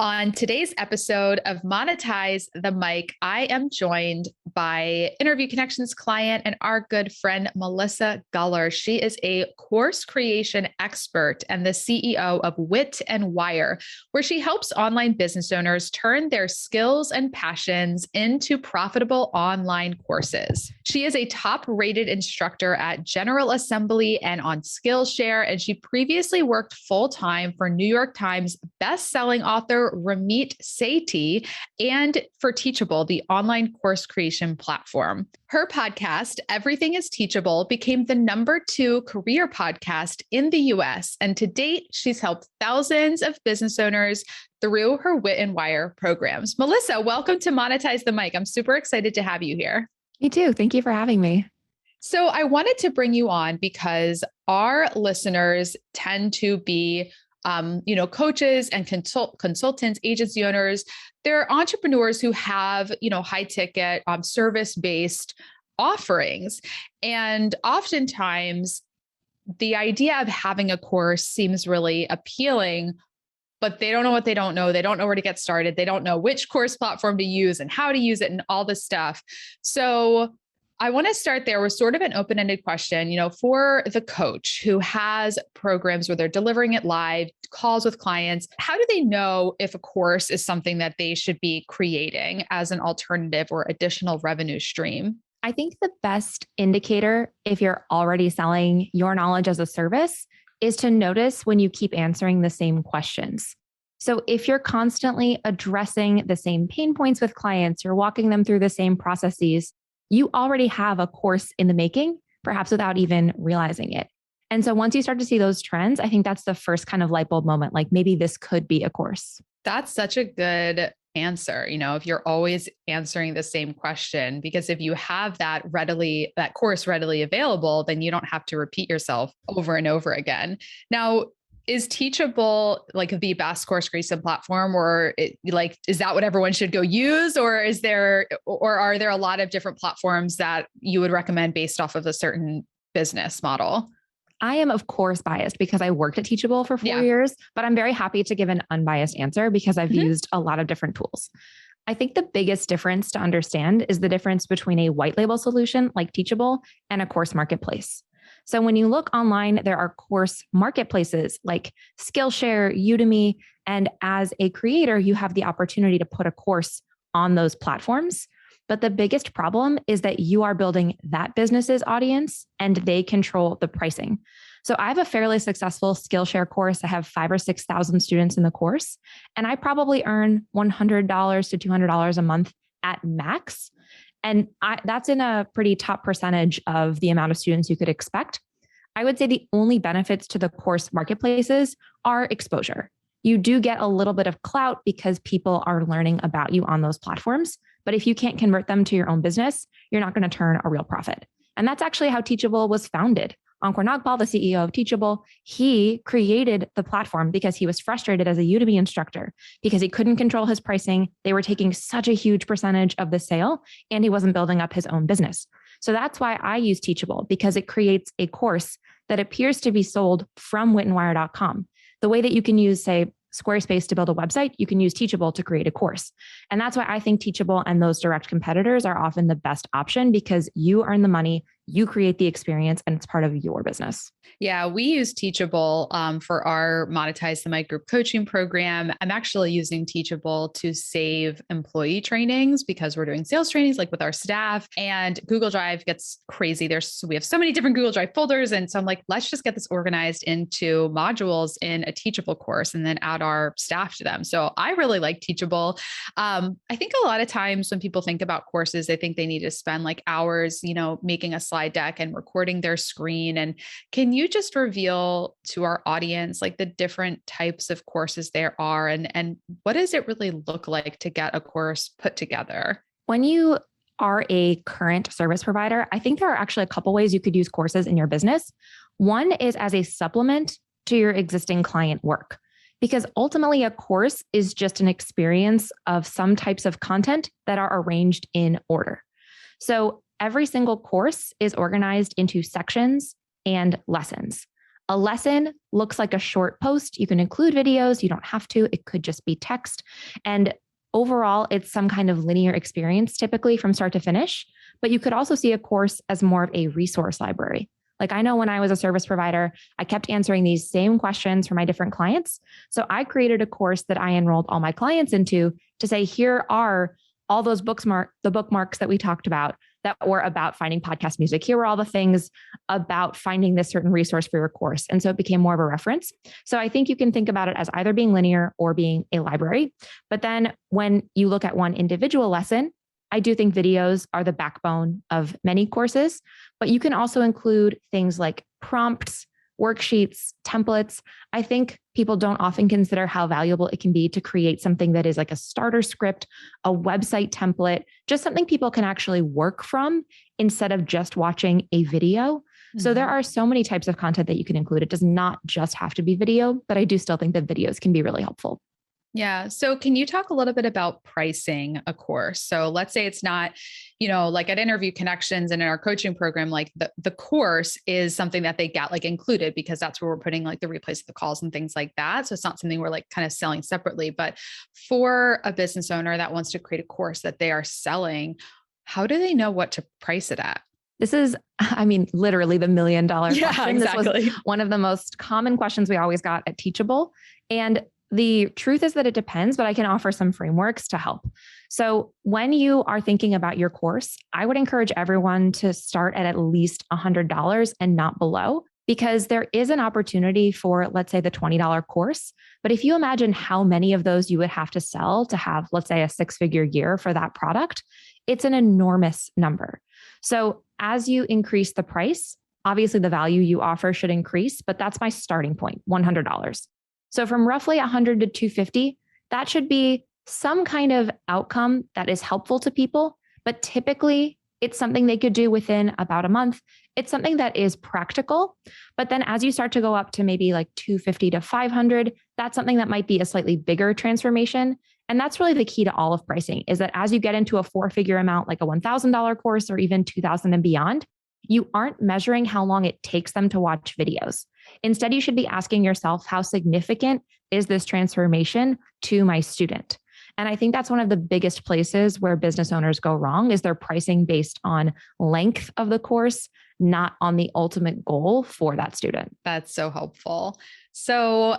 On today's episode of Monetize the Mic, I am joined by Interview Connections client and our good friend, Melissa Guller. She is a course creation expert and the CEO of Wit and Wire, where she helps online business owners turn their skills and passions into profitable online courses. She is a top-rated instructor at General Assembly and on Skillshare, and she previously worked full-time for New York Times best-selling author Ramit Sethi and for Teachable, the online course creation platform. Her podcast, Everything is Teachable, became the #2 career podcast in the US. And to date, she's helped thousands of business owners through her Wit and Wire programs. Melissa, welcome to Monetize the Mic. I'm super excited to have you here. Me too. Thank you for having me. So I wanted to bring you on because our listeners tend to be coaches and consultants, agency owners. They're entrepreneurs who have, high ticket, service-based offerings. And oftentimes the idea of having a course seems really appealing, but they don't know what they don't know. They don't know where to get started. They don't know which course platform to use and how to use it and all this stuff. So I want to start there with sort of an open-ended question, for the coach who has programs where they're delivering it live, calls with clients. How do they know if a course is something that they should be creating as an alternative or additional revenue stream? I think the best indicator, if you're already selling your knowledge as a service, is to notice when you keep answering the same questions. So if you're constantly addressing the same pain points with clients, you're walking them through the same processes, you already have a course in the making, perhaps without even realizing it. And so once you start to see those trends, I think that's the first kind of light bulb moment, like maybe this could be a course. That's such a good answer, if you're always answering the same question, because if you have that course readily available, then you don't have to repeat yourself over and over again. Now, is Teachable like the best course creation platform, or is that what everyone should go use? Or are there a lot of different platforms that you would recommend based off of a certain business model? I am, of course, biased because I worked at Teachable for 4 years, but I'm very happy to give an unbiased answer because I've used a lot of different tools. I think the biggest difference to understand is the difference between a white label solution like Teachable and a course marketplace. So when you look online, there are course marketplaces like Skillshare, Udemy, and as a creator, you have the opportunity to put a course on those platforms. But the biggest problem is that you are building that business's audience and they control the pricing. So I have a fairly successful Skillshare course. I have 5,000 or 6,000 students in the course, and I probably earn $100 to $200 a month at max. And that's in a pretty top percentage of the amount of students you could expect. I would say the only benefits to the course marketplaces are exposure. You do get a little bit of clout because people are learning about you on those platforms. But if you can't convert them to your own business, you're not going to turn a real profit. And that's actually how Teachable was founded. Ankur Nagpal, the CEO of Teachable, he created the platform because he was frustrated as a Udemy instructor because he couldn't control his pricing. They were taking such a huge percentage of the sale and he wasn't building up his own business. So that's why I use Teachable, because it creates a course that appears to be sold from witandwire.com. The way that you can use, say, Squarespace to build a website, you can use Teachable to create a course. And that's why I think Teachable and those direct competitors are often the best option because you earn the money, you create the experience, and it's part of your business. Yeah, we use Teachable for our Monetize the Mic group coaching program. I'm actually using Teachable to save employee trainings because we're doing sales trainings like with our staff, and Google Drive gets crazy. We have so many different Google Drive folders. And so I'm like, let's just get this organized into modules in a Teachable course and then add our staff to them. So I really like Teachable. I think a lot of times when people think about courses, they think they need to spend like hours, making a slide deck and recording their screen. And can you just reveal to our audience like the different types of courses there are and what does it really look like to get a course put together? When you are a current service provider, I think there are actually a couple ways you could use courses in your business. One is as a supplement to your existing client work, because ultimately a course is just an experience of some types of content that are arranged in order. So every single course is organized into sections and lessons. A lesson looks like a short post. You can include videos. You don't have to. It could just be text. And overall, it's some kind of linear experience, typically from start to finish. But you could also see a course as more of a resource library. Like I know when I was a service provider, I kept answering these same questions for my different clients. So I created a course that I enrolled all my clients into to say, here are all those the bookmarks that we talked about that were about finding podcast music. Here were all the things about finding this certain resource for your course. And so it became more of a reference. So I think you can think about it as either being linear or being a library. But then when you look at one individual lesson, I do think videos are the backbone of many courses, but you can also include things like prompts, worksheets, templates. I think people don't often consider how valuable it can be to create something that is like a starter script, a website template, just something people can actually work from instead of just watching a video. Mm-hmm. So there are so many types of content that you can include. It does not just have to be video, but I do still think that videos can be really helpful. Yeah. So can you talk a little bit about pricing a course? So let's say it's not, like at Interview Connections and in our coaching program, like the course is something that they get like included because that's where we're putting like the replays of the calls and things like that. So it's not something we're like kind of selling separately, but for a business owner that wants to create a course that they are selling, how do they know what to price it at? This is, literally the $1 million question. Exactly. This was one of the most common questions we always got at Teachable. And the truth is that it depends, but I can offer some frameworks to help. So when you are thinking about your course, I would encourage everyone to start at least $100 and not below, because there is an opportunity for, let's say, the $20 course. But if you imagine how many of those you would have to sell to have, let's say, a 6-figure year for that product, it's an enormous number. So as you increase the price, obviously the value you offer should increase, but that's my starting point, $100. So from roughly 100 to 250, that should be some kind of outcome that is helpful to people, but typically it's something they could do within about a month. It's something that is practical, but then as you start to go up to maybe like 250 to 500, that's something that might be a slightly bigger transformation. And that's really the key to all of pricing, is that as you get into a 4-figure amount, like a $1,000 course or even $2,000 and beyond, you aren't measuring how long it takes them to watch videos. Instead, you should be asking yourself, how significant is this transformation to my student? And I think that's one of the biggest places where business owners go wrong, is they're pricing based on length of the course, not on the ultimate goal for that student. That's so helpful. So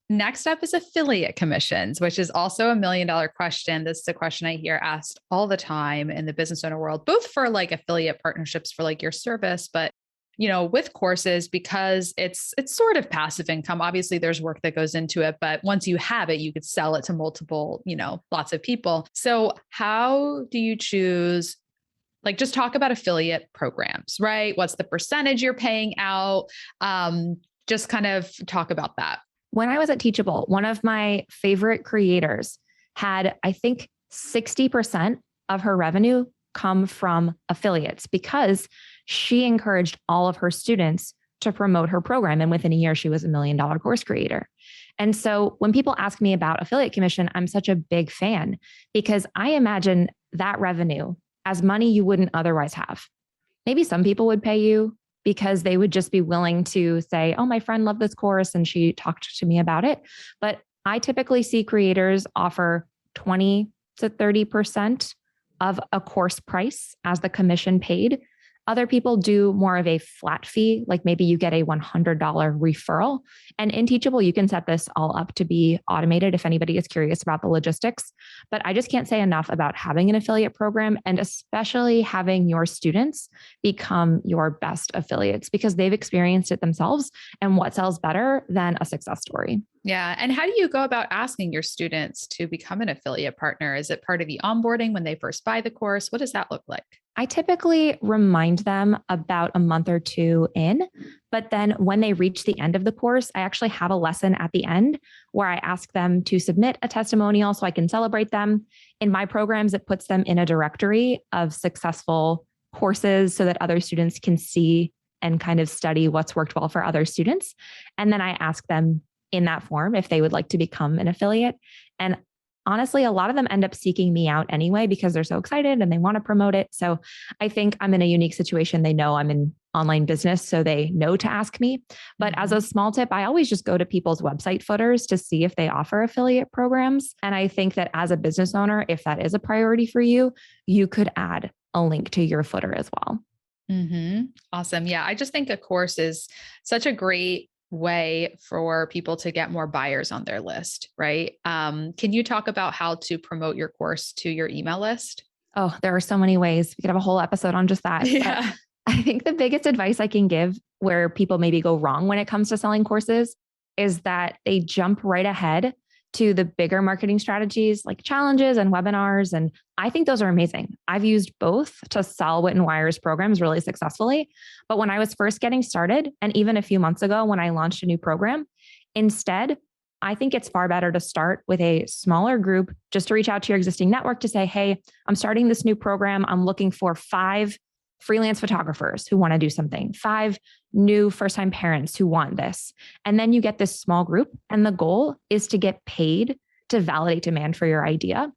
next up is affiliate commissions, which is also a $1 million question. This is a question I hear asked all the time in the business owner world, both for like affiliate partnerships for like your service, but with courses, because it's sort of passive income. Obviously there's work that goes into it, but once you have it, you could sell it to multiple, lots of people. So how do you choose, like, just talk about affiliate programs, right? What's the percentage you're paying out? Just kind of talk about that. When I was at Teachable, one of my favorite creators had, I think, 60% of her revenue come from affiliates, because she encouraged all of her students to promote her program. And within a year, she was $1 million course creator. And so when people ask me about affiliate commission, I'm such a big fan, because I imagine that revenue as money you wouldn't otherwise have. Maybe some people would pay you because they would just be willing to say, oh, my friend loved this course and she talked to me about it. But I typically see creators offer 20 to 30% of a course price as the commission paid. Other people do more of a flat fee, like maybe you get a $100 referral. And in Teachable, you can set this all up to be automated if anybody is curious about the logistics. But I just can't say enough about having an affiliate program, and especially having your students become your best affiliates, because they've experienced it themselves. And what sells better than a success story? Yeah. And how do you go about asking your students to become an affiliate partner? Is it part of the onboarding when they first buy the course? What does that look like? I typically remind them about a month or two in, but then when they reach the end of the course, I actually have a lesson at the end where I ask them to submit a testimonial so I can celebrate them. In my programs, it puts them in a directory of successful courses so that other students can see and kind of study what's worked well for other students. And then I ask them in that form if they would like to become an affiliate. And honestly, a lot of them end up seeking me out anyway because they're so excited and they want to promote it. So I think I'm in a unique situation. They know I'm in online business, so they know to ask me. But as a small tip, I always just go to people's website footers to see if they offer affiliate programs. And I think that as a business owner, if that is a priority for you, you could add a link to your footer as well. Awesome. Yeah. I just think a course is such a great way for people to get more buyers on their list, right? Can you talk about how to promote your course to your email list? Oh, there are so many ways. We could have a whole episode on just that. Yeah. But I think the biggest advice I can give where people maybe go wrong when it comes to selling courses is that they jump right ahead to the bigger marketing strategies like challenges and webinars. And I think those are amazing. I've used both to sell Wit and Wire's programs really successfully. But when I was first getting started, and even a few months ago when I launched a new program, instead, I think it's far better to start with a smaller group, just to reach out to your existing network to say, hey, I'm starting this new program. I'm looking for 5 freelance photographers who want to do something, 5 new first-time parents who want this. And then you get this small group, and the goal is to get paid to validate demand for your idea.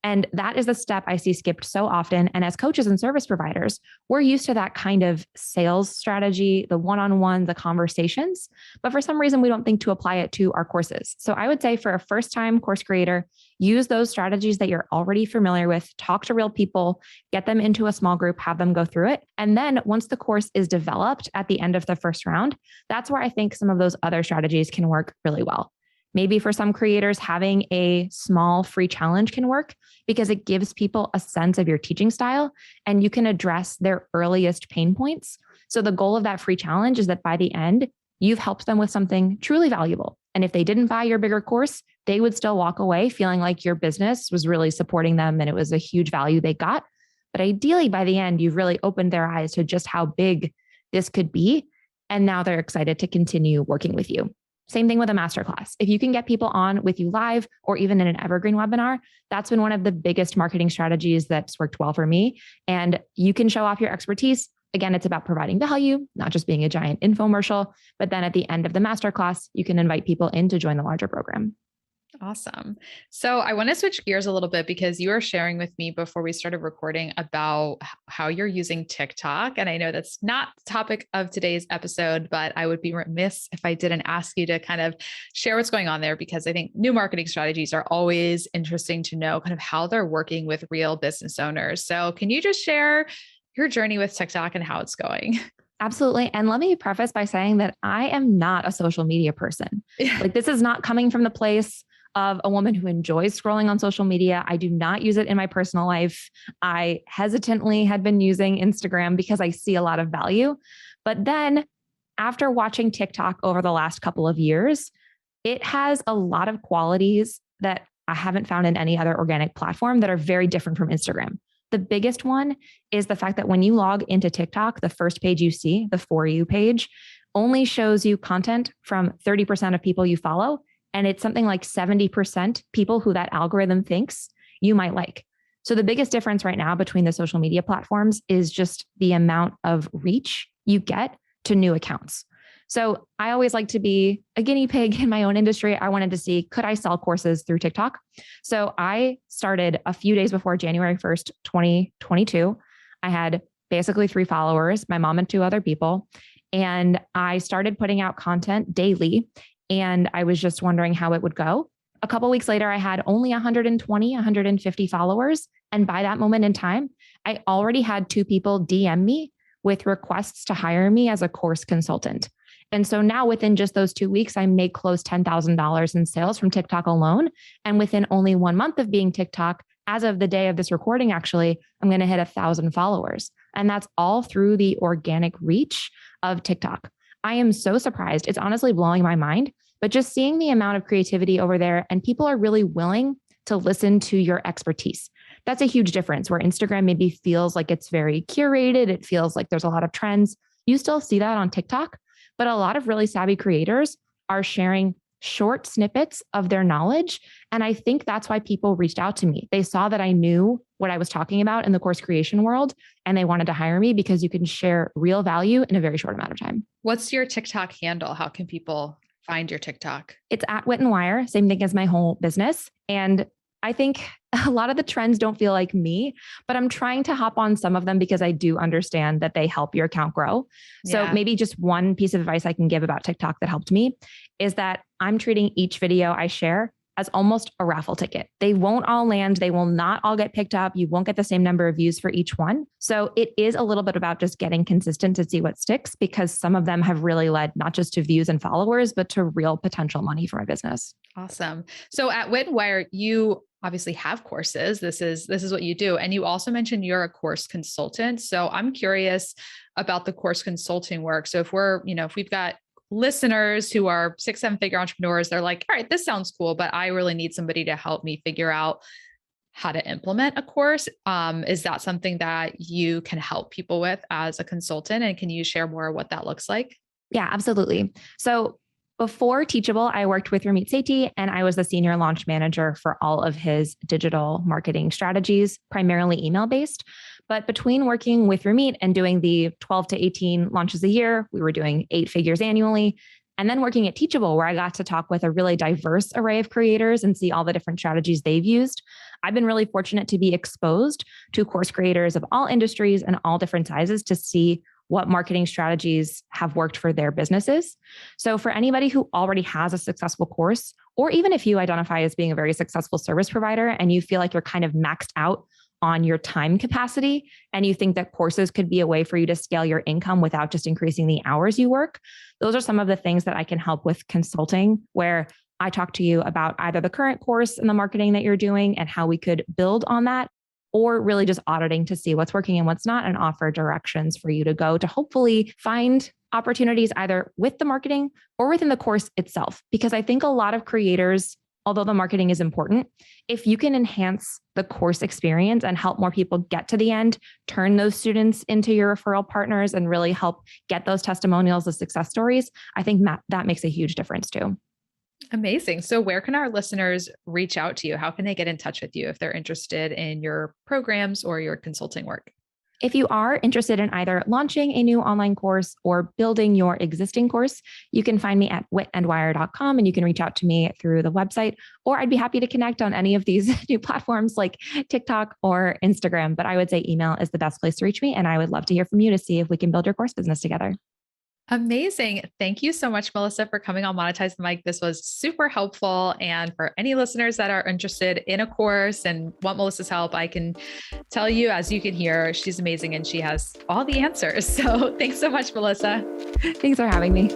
And that is the step I see skipped so often. And as coaches and service providers, we're used to that kind of sales strategy, the one-on-one, the conversations. But for some reason, we don't think to apply it to our courses. So I would say for a first-time course creator, use those strategies that you're already familiar with, talk to real people, get them into a small group, have them go through it. And then once the course is developed at the end of the first round, that's where I think some of those other strategies can work really well. Maybe for some creators, having a small free challenge can work because it gives people a sense of your teaching style and you can address their earliest pain points. So the goal of that free challenge is that by the end, you've helped them with something truly valuable. And if they didn't buy your bigger course, they would still walk away feeling like your business was really supporting them and it was a huge value they got. But ideally, by the end, you've really opened their eyes to just how big this could be. And now they're excited to continue working with you. Same thing with a masterclass. If you can get people on with you live or even in an evergreen webinar, that's been one of the biggest marketing strategies that's worked well for me. And you can show off your expertise. Again, it's about providing value, not just being a giant infomercial. But then at the end of the masterclass, you can invite people in to join the larger program. Awesome. So I want to switch gears a little bit because you were sharing with me before we started recording about how you're using TikTok. And I know that's not the topic of today's episode, but I would be remiss if I didn't ask you to kind of share what's going on there, because I think new marketing strategies are always interesting to know kind of how they're working with real business owners. So can you just share your journey with TikTok and how it's going? Absolutely. And let me preface by saying that I am not a social media person. Like this is not coming from the place of a woman who enjoys scrolling on social media. I do not use it in my personal life. I hesitantly had been using Instagram because I see a lot of value. But then after watching TikTok over the last couple of years, it has a lot of qualities that I haven't found in any other organic platform that are very different from Instagram. The biggest one is the fact that when you log into TikTok, the first page you see, the For You page, only shows you content from 30% of people you follow. And it's something like 70% people who that algorithm thinks you might like. So the biggest difference right now between the social media platforms is just the amount of reach you get to new accounts. So I always like to be a guinea pig in my own industry. I wanted to see, could I sell courses through TikTok? So I started a few days before January 1st, 2022. I had basically 3 followers, my mom and 2 other people. And I started putting out content daily. And I was just wondering how it would go. A couple of weeks later, I had only 120, 150 followers. And by that moment in time, I already had 2 people DM me with requests to hire me as a course consultant. And so now within just those 2 weeks, I made close $10,000 in sales from TikTok alone. And within only 1 month of being TikTok, as of the day of this recording, actually, I'm going to hit 1,000 followers. And that's all through the organic reach of TikTok. I am so surprised. It's honestly blowing my mind, but just seeing the amount of creativity over there and people are really willing to listen to your expertise. That's a huge difference where Instagram maybe feels like it's very curated. It feels like there's a lot of trends. You still see that on TikTok, but a lot of really savvy creators are sharing short snippets of their knowledge. And I think that's why people reached out to me. They saw that I knew what I was talking about in the course creation world, and they wanted to hire me because you can share real value in a very short amount of time. What's your TikTok handle? How can people find your TikTok? It's at Wit and Wire, same thing as my whole business. And I think a lot of the trends don't feel like me, but I'm trying to hop on some of them because I do understand that they help your account grow. So maybe just one piece of advice I can give about TikTok that helped me is that I'm treating each video I share as almost a raffle ticket. They won't all land. They will not all get picked up. You won't get the same number of views for each one. So it is a little bit about just getting consistent to see what sticks, because some of them have really led not just to views and followers, but to real potential money for my business. Awesome. So at Wit and Wire, you obviously have courses. This is what you do. And you also mentioned you're a course consultant. So I'm curious about the course consulting work. So if we've got listeners who are 6-7-figure entrepreneurs, they're like, all right, this sounds cool, but I really need somebody to help me figure out how to implement a course. Is that something that you can help people with as a consultant? And can you share more what that looks like? Yeah, absolutely. So before Teachable, I worked with Ramit Sethi, and I was the senior launch manager for all of his digital marketing strategies, primarily email-based. But between working with Ramit and doing the 12 to 18 launches a year, we were doing 8 figures annually. And then working at Teachable, where I got to talk with a really diverse array of creators and see all the different strategies they've used. I've been really fortunate to be exposed to course creators of all industries and all different sizes to see what marketing strategies have worked for their businesses. So for anybody who already has a successful course, or even if you identify as being a very successful service provider and you feel like you're kind of maxed out on your time capacity, and you think that courses could be a way for you to scale your income without just increasing the hours you work, those are some of the things that I can help with consulting, where I talk to you about either the current course and the marketing that you're doing and how we could build on that, or really just auditing to see what's working and what's not, and offer directions for you to go to hopefully find opportunities either with the marketing or within the course itself. Because I think a lot of creators, although the marketing is important, if you can enhance the course experience and help more people get to the end, turn those students into your referral partners and really help get those testimonials, the success stories, I think that makes a huge difference too. Amazing. So where can our listeners reach out to you? How can they get in touch with you if they're interested in your programs or your consulting work? If you are interested in either launching a new online course or building your existing course, you can find me at witandwire.com, and you can reach out to me through the website, or I'd be happy to connect on any of these new platforms like TikTok or Instagram. But I would say email is the best place to reach me. And I would love to hear from you to see if we can build your course business together. Amazing. Thank you so much, Melissa, for coming on Monetize the Mic. This was super helpful. And for any listeners that are interested in a course and want Melissa's help, I can tell you, as you can hear, she's amazing and she has all the answers. So thanks so much, Melissa. Thanks for having me.